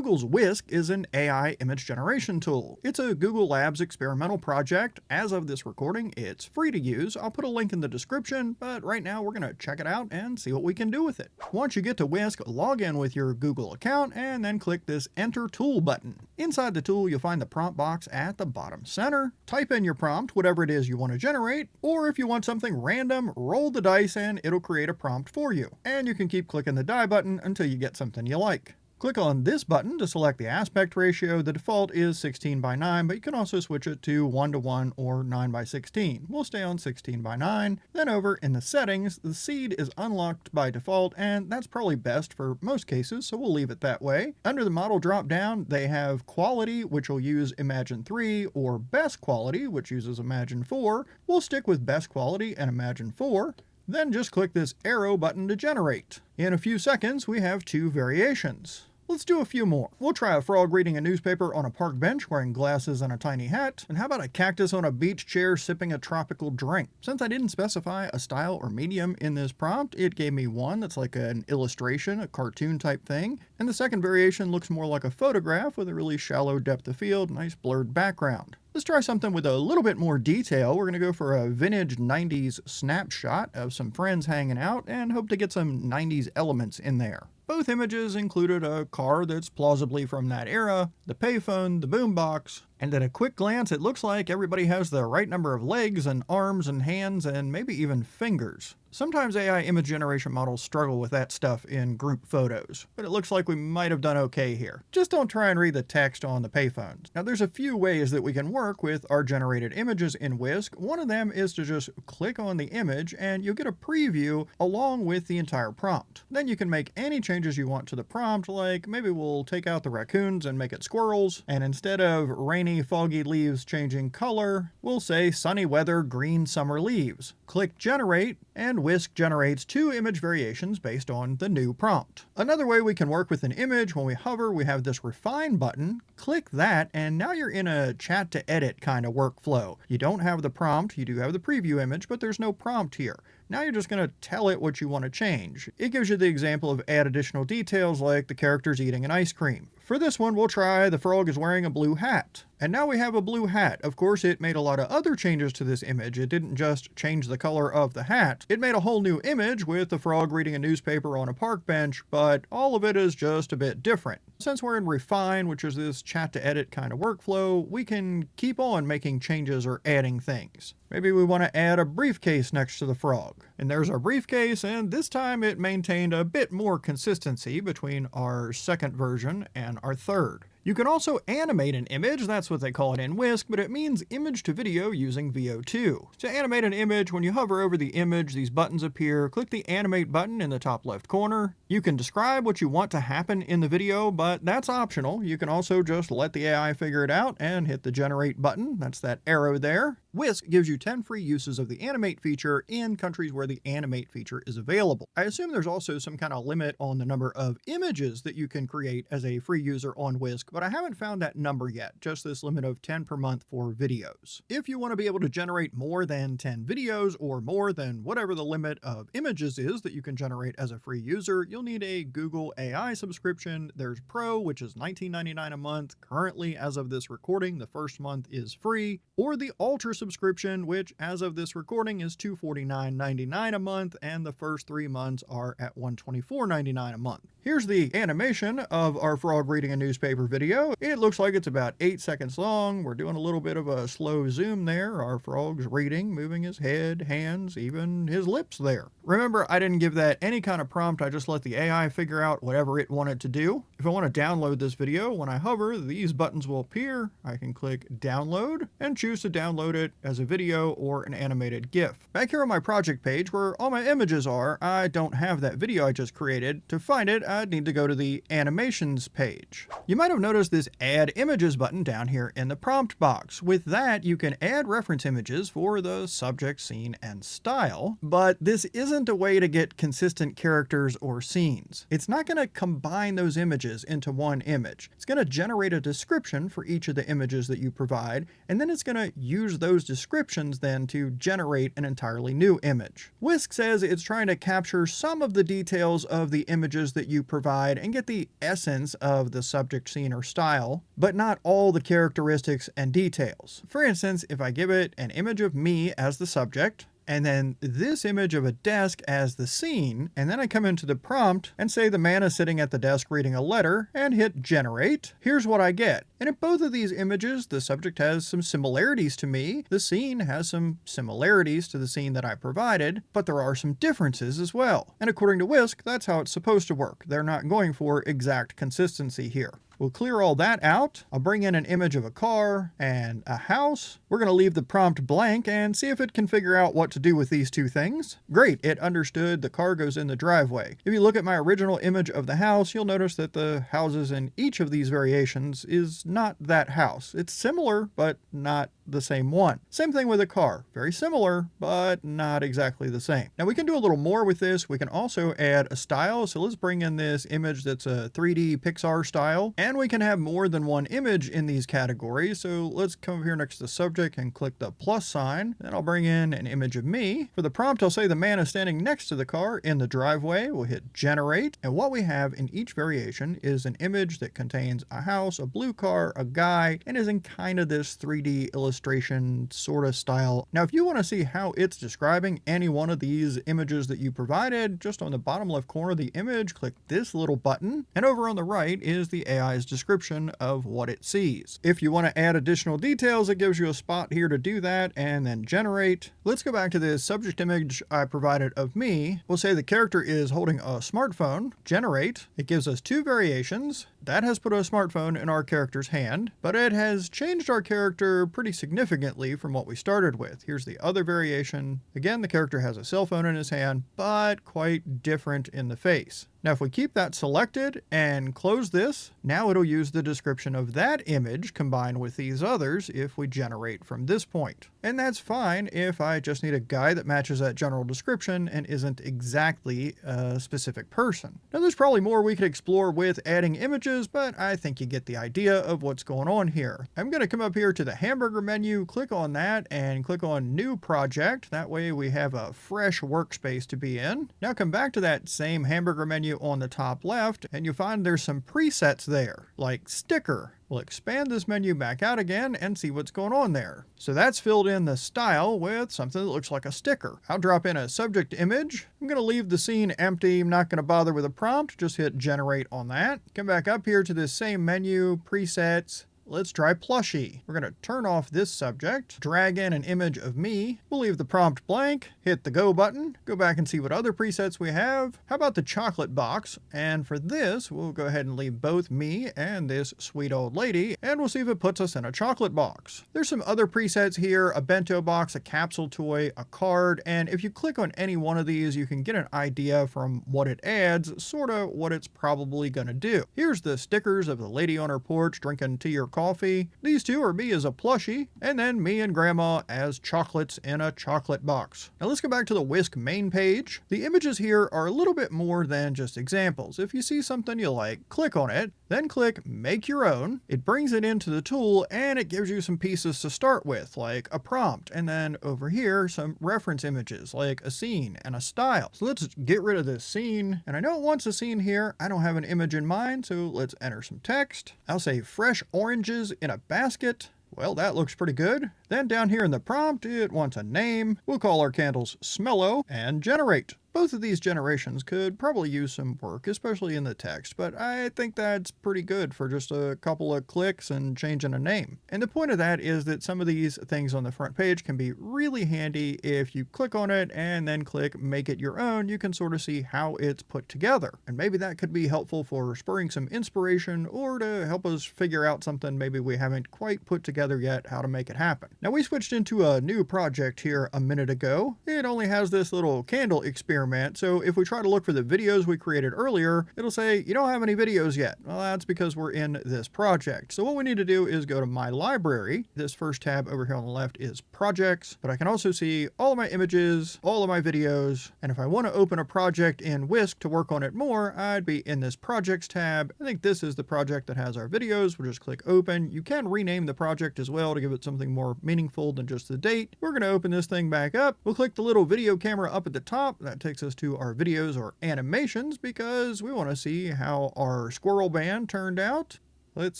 Google's Whisk is an AI image generation tool. It's a Google Labs experimental project. As of this recording, it's free to use. I'll put a link in the description, but right now we're going to check it out and see what we can do with it. Once you get to Whisk, log in with your Google account and then click this Enter Tool button. Inside the tool, you'll find the prompt box at the bottom center. Type in your prompt, whatever it is you want to generate, or if you want something random, roll the dice and it'll create a prompt for you. And you can keep clicking the die button until you get something you like. Click on this button to select the aspect ratio. The default is 16:9, but you can also switch it to 1:1 or 9:16. We'll stay on 16:9. Then over in the settings, the seed is unlocked by default, and that's probably best for most cases, so we'll leave it that way. Under the model drop down, they have quality, which will use Imagine 3, or best quality, which uses Imagine 4. We'll stick with best quality and Imagine 4. Then just click this arrow button to generate. In a few seconds, we have 2 variations. Let's do a few more. We'll try a frog reading a newspaper on a park bench wearing glasses and a tiny hat. And how about a cactus on a beach chair sipping a tropical drink? Since I didn't specify a style or medium in this prompt, it gave me one that's like an illustration, a cartoon type thing. And the second variation looks more like a photograph with a really shallow depth of field, nice blurred background. Let's try something with a little bit more detail. We're going to go for a vintage 90s snapshot of some friends hanging out and hope to get some 90s elements in there. Both images included a car that's plausibly from that era, the payphone, the boombox, and at a quick glance it looks like everybody has the right number of legs and arms and hands and maybe even fingers. Sometimes AI image generation models struggle with that stuff in group photos, but it looks like we might have done okay here. Just don't try and read the text on the payphones. Now there's a few ways that we can work with our generated images in Whisk. One of them is to just click on the image and you'll get a preview along with the entire prompt. Then you can make any changes you want to the prompt, like maybe we'll take out the raccoons and make it squirrels, and instead of rainy foggy leaves changing color, we'll say sunny weather green summer leaves. Click generate and Whisk generates 2 image variations based on the new prompt. Another way we can work with an image, when we hover, we have this refine button. Click that, and now you're in a chat to edit kind of workflow. You don't have the prompt, you do have the preview image, but there's no prompt here. Now you're just going to tell it what you want to change. It gives you the example of add additional details like the character's eating an ice cream. For this one, we'll try the frog is wearing a blue hat. And now we have a blue hat. Of course, it made a lot of other changes to this image. It didn't just change the color of the hat. It made a whole new image with the frog reading a newspaper on a park bench, but all of it is just a bit different. Since we're in refine, which is this chat to edit kind of workflow, we can keep on making changes or adding things. Maybe we want to add a briefcase next to the frog. And there's our briefcase, and this time it maintained a bit more consistency between our second version and our third. You can also animate an image, that's what they call it in Whisk, but it means image to video using VO2. To animate an image, when you hover over the image, these buttons appear. Click the animate button in the top left corner. You can describe what you want to happen in the video, but that's optional. You can also just let the AI figure it out and hit the generate button. That's that arrow there. Whisk gives you 10 free uses of the Animate feature in countries where the Animate feature is available. I assume there's also some kind of limit on the number of images that you can create as a free user on Whisk, but I haven't found that number yet, just this limit of 10 per month for videos. If you want to be able to generate more than 10 videos or more than whatever the limit of images is that you can generate as a free user, you'll need a Google AI subscription. There's Pro, which is $19.99 a month. Currently, as of this recording, the first month is free, or the Ultra subscription, which as of this recording is $249.99 a month, and the first 3 months are at $124.99 a month. Here's the animation of our frog reading a newspaper video. It looks like it's about 8 seconds long. We're doing a little bit of a slow zoom there. Our frog's reading, moving his head, hands, even his lips there. Remember, I didn't give that any kind of prompt. I just let the AI figure out whatever it wanted to do. If I want to download this video, when I hover, these buttons will appear. I can click download and choose to download it as a video or an animated GIF. Back here on my project page where all my images are, I don't have that video I just created. To find it, I'd need to go to the animations page. You might have noticed this add images button down here in the prompt box. With that, you can add reference images for the subject, scene, and style, but this isn't a way to get consistent characters or scenes. It's not going to combine those images into one image. It's going to generate a description for each of the images that you provide, and then it's going to use those descriptions then to generate an entirely new image. Whisk says it's trying to capture some of the details of the images that you you provide and get the essence of the subject, scene, or style, but not all the characteristics and details. For instance, if I give it an image of me as the subject, and then this image of a desk as the scene, and then I come into the prompt and say the man is sitting at the desk reading a letter and hit generate, here's what I get. And in both of these images, the subject has some similarities to me, the scene has some similarities to the scene that I provided, but there are some differences as well. And according to Whisk, that's how it's supposed to work. They're not going for exact consistency here. We'll clear all that out. I'll bring in an image of a car and a house. We're going to leave the prompt blank and see if it can figure out what to do with these two things. Great, it understood the car goes in the driveway. If you look at my original image of the house, you'll notice that the houses in each of these variations is not that house. It's similar, but not the same one. Same thing with a car. Very similar, but not exactly the same. Now we can do a little more with this. We can also add a style. So let's bring in this image that's a 3D Pixar style. And we can have more than one image in these categories. So let's come over here next to the subject and click the plus sign. Then I'll bring in an image of me. For the prompt, I'll say the man is standing next to the car in the driveway. We'll hit generate. And what we have in each variation is an image that contains a house, a blue car, a guy, and is in kind of this 3D illustration sort of style. Now, if you want to see how it's describing any one of these images that you provided, just on the bottom left corner of the image, click this little button. And over on the right is the AI's description of what it sees. If you want to add additional details, it gives you a spot here to do that and then generate. Let's go back to this subject image I provided of me. We'll say the character is holding a smartphone. Generate. It gives us two variations. That has put a smartphone in our character's hand, but it has changed our character pretty significantly from what we started with. Here's the other variation. Again, the character has a cell phone in his hand, but quite different in the face. Now, if we keep that selected and close this, now it'll use the description of that image combined with these others if we generate from this point. And that's fine if I just need a guy that matches that general description and isn't exactly a specific person. Now, there's probably more we could explore with adding images, but I think you get the idea of what's going on here. I'm going to come up here to the hamburger menu, click on that, and click on New Project. That way we have a fresh workspace to be in. Now come back to that same hamburger menu on the top left, and you'll find there's some presets there, like sticker. We'll expand this menu back out again and see what's going on there. So that's filled in the style with something that looks like a sticker. I'll drop in a subject image. I'm going to leave the scene empty. I'm not going to bother with a prompt. Just hit generate on that. Come back up here to this same menu, presets. Let's try plushie. We're going to turn off this subject, drag in an image of me. We'll leave the prompt blank, hit the go button, go back and see what other presets we have. How about the chocolate box? And for this, we'll go ahead and leave both me and this sweet old lady, and we'll see if it puts us in a chocolate box. There's some other presets here, a bento box, a capsule toy, a card, and if you click on any one of these, you can get an idea from what it adds, sort of what it's probably going to do. Here's the stickers of the lady on her porch drinking tea or coffee. These two are me as a plushie, and then me and grandma as chocolates in a chocolate box. Now let's go back to the Whisk main page. The images here are a little bit more than just examples. If you see something you like, click on it, then click Make Your Own. It brings it into the tool and it gives you some pieces to start with, like a prompt, and then over here some reference images like a scene and a style. So let's get rid of this scene, and I know it wants a scene here. I don't have an image in mind, so let's enter some text. I'll say fresh oranges in a basket. Well, that looks pretty good. Then down here in the prompt, it wants a name. We'll call our candles Smello and generate. Both of these generations could probably use some work, especially in the text, but I think that's pretty good for just a couple of clicks and changing a name. And the point of that is that some of these things on the front page can be really handy. If you click on it and then click Make It Your Own, you can sort of see how it's put together. And maybe that could be helpful for spurring some inspiration or to help us figure out something maybe we haven't quite put together yet, how to make it happen. Now we switched into a new project here a minute ago. It only has this little candle experiment. So if we try to look for the videos we created earlier, it'll say you don't have any videos yet. Well, that's because we're in this project. So what we need to do is go to my library. This first tab over here on the left is projects, but I can also see all of my images, all of my videos. And if I want to open a project in Whisk to work on it more, I'd be in this projects tab. I think this is the project that has our videos. We'll just click open. You can rename the project as well to give it something more meaningful than just the date. We're going to open this thing back up. We'll click the little video camera up at the top. That takes takes us to our videos or animations because we want to see how our squirrel band turned out. Let's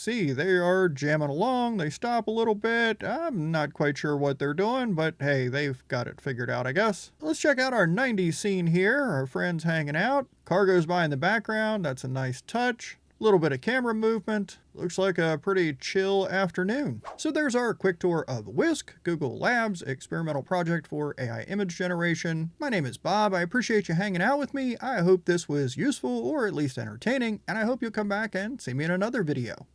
see, they are jamming along, they stop a little bit. I'm not quite sure what they're doing, but hey, they've got it figured out, I guess. Let's check out our 90s scene here, our friends hanging out. Car goes by in the background, that's a nice touch. A little bit of camera movement. Looks like a pretty chill afternoon. So there's our quick tour of Whisk, Google Labs experimental project for AI image generation. My name is Bob. I appreciate you hanging out with me. I hope this was useful or at least entertaining, and I hope you'll come back and see me in another video.